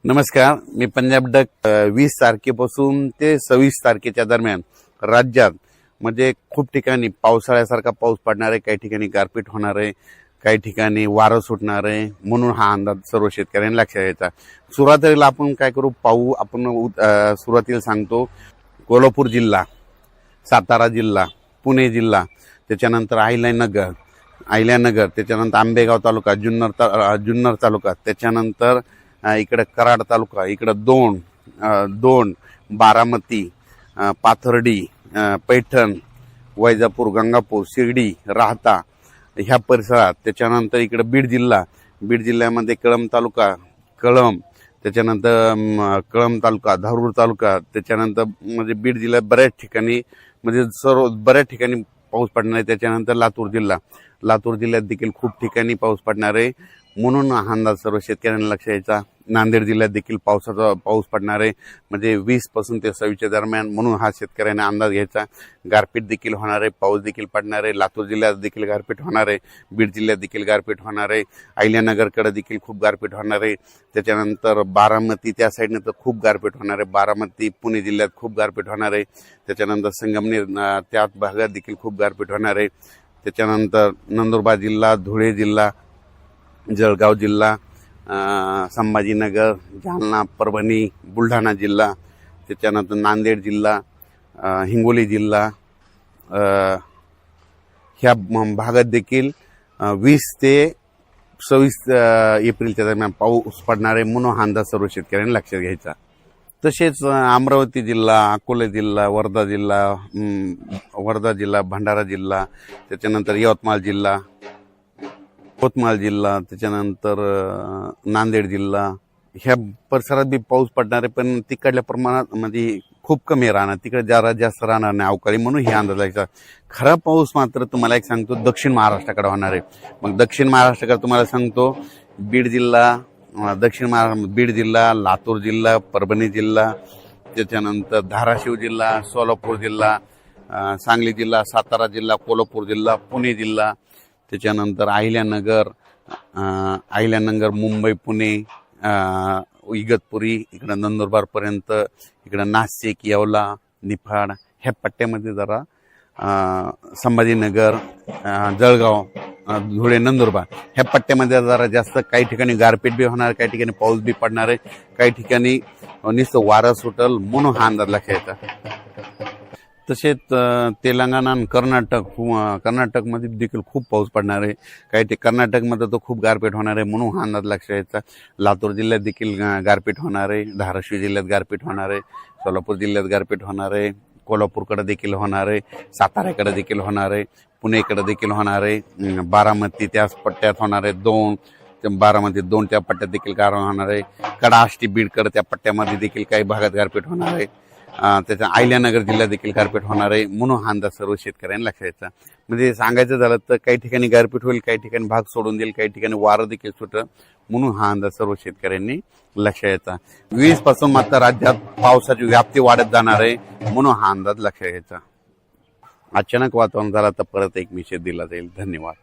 नमस्कार, मी पंजाब डक 20 तारखेपासून ते 26 तारखेच्या दरम्यान राज्यात म्हणजे खूप ठिकाणी पावसाळ्यासारखा पाऊस पडणार आहे, काही ठिकाणी गारपीट होणार आहे, काही ठिकाणी वारं सुटणार आहे, म्हणून हा अंदाज सर्व शेतकऱ्यांनी लक्षात घ्यायचा। सुरुवातीला आपण काय करू पाहू, आपण सुरुवातीला सांगतो कोल्हापूर जिल्हा, सातारा जिल्हा, पुणे जिल्हा, त्याच्यानंतर अहिल्यानगर, त्याच्यानंतर आंबेगाव तालुका, जुन्नर तालुका, त्याच्यानंतर इकडे कराड तालुका, इकडे दोन, बारामती, पाथर्डी, पैठण, वैजापूर, गंगापूर, शिर्डी, राहता ह्या परिसरात, त्याच्यानंतर इकडे बीड जिल्ह्यामध्ये कळंब तालुका, त्याच्यानंतर कळंब तालुका, धारूर तालुका, त्याच्यानंतर म्हणजे बीड जिल्ह्यात बऱ्याच ठिकाणी म्हणजे बऱ्याच ठिकाणी पाऊस पडणार आहे। त्याच्यानंतर लातूर जिल्ह्यात देखील खूप ठिकाणी पाऊस पडणार आहे, म्हणून हा अंदाज सर्व शेतकऱ्यांना लक्षात घ्यायचा। नांदेड जिल्ह्यात देखील पाऊस पडणार आहे, म्हणजे 20 पासून ते 26 दरम्यान, म्हणून हा शेतकऱ्यांना अंदाज घ्यायचा। गारपीट देखील होणार आहे, पाऊस देखील पडणार आहे, लातूर जिल्ह्यात देखील गारपीट होणार आहे, बीड जिल्ह्यात देखील गारपीट होणार आहे, अहिल्यानगरकडे देखील खूप गारपीट होणार आहे, त्याच्यानंतर बारामती त्या साईडने तर खूप गारपीट होणार आहे, बारामती पुणे जिल्ह्यात खूप गारपीट होणार आहे, त्याच्यानंतर संगमनेर त्या भागात देखील खूप गारपीट होणार आहे, त्याच्यानंतर नंदुरबार जिल्हा, धुळे जिल्हा, जळगाव जिल्हा, संभाजीनगर, जालना, परभणी, बुलढाणा जिल्हा, त्याच्यानंतर नांदेड जिल्हा, हिंगोली जिल्हा ह्या भागात देखील 20 ते 26 एप्रिलच्या दरम्यान पाऊस पडणार आहे, म्हणून हा अंदाज सर्व शेतकऱ्यांनी लक्षात घ्यायचा। तसेच अमरावती जिल्हा, अकोला जिल्हा, वर्धा जिल्हा, भंडारा जिल्हा, त्याच्यानंतर यवतमाळ जिल्हा, त्याच्यानंतर नांदेड जिल्हा ह्या परिसरात बी पाऊस पडणार आहे, पण तिकडल्या प्रमाणात म्हणजे खूप कमी राहणार, तिकडे जरा जास्त राहणार नाही अवकाळी, म्हणून हे अंदाज लागचा। खरा पाऊस मात्र तुम्हाला एक सांगतो दक्षिण महाराष्ट्राकडे होणार आहे। मग दक्षिण महाराष्ट्राकडे तुम्हाला सांगतो बीड जिल्हा, बीड जिल्हा, लातूर जिल्हा, परभणी जिल्हा, त्याच्यानंतर धाराशिव जिल्हा, सोलापूर जिल्हा, सांगली जिल्हा, सातारा जिल्हा, कोल्हापूर जिल्हा, पुणे जिल्हा, त्याच्यानंतर अहिल्यानगर, मुंबई, पुणे, इगतपुरी, इकडं नंदुरबारपर्यंत, इकडं नाशिक, येवला, निफाड ह्या पट्ट्यामध्ये जरा संभाजीनगर, जळगाव, धुळे, नंदुरबार ह्या पट्ट्यामध्ये जरा जास्त काही ठिकाणी गारपीट बी होणार, काही ठिकाणी पाऊस बी पडणार आहे, काही ठिकाणी नुसतं वारं सुटल, म्हणून हा अंदाज लक्षात येतात। तसेच तेलंगणा आणि कर्नाटकमध्ये देखील खूप पाऊस पडणार आहे, काही कर्नाटकमध्ये तर खूप गारपीट होणार आहे, म्हणून हा अंदाज लक्षात यायचा। लातूर जिल्ह्यात देखील गारपीट होणार आहे, धाराशिव जिल्ह्यात गारपीट होणार आहे, सोलापूर जिल्ह्यात गारपीट होणार आहे, कोल्हापूरकडे देखील होणार आहे, साताऱ्याकडे देखील होणार आहे, पुणेकडे देखील होणार आहे, बारामती त्याच पट्ट्यात होणार आहे, बारामती 2 त्या पट्ट्यात देखील गार होणार आहे, कडा, आष्टी, बीडकडे त्या पट्ट्यामध्ये देखील काही भागात गारपीट होणार आहे, त्याच्या अहिल्यानगर जिल्ह्यात देखील गारपीट होणार आहे, म्हणून हा अंदाज सर्व शेतकऱ्यांनी लक्षात घ्यायचा। म्हणजे सांगायचं झालं तर काही ठिकाणी गारपीट होईल, काही ठिकाणी भाग सोडून देईल, काही ठिकाणी वारं देखील सुटेल, म्हणून हा अंदाज सर्व शेतकऱ्यांनी लक्षात घ्यायचा। 20 पासून मात्र राज्यात पावसाची व्याप्ती वाढत जाणार आहे, म्हणून हा अंदाज लक्षात घ्यायचा। अचानक वातावरण झालं तर परत एक मेसेज दिला जाईल। धन्यवाद।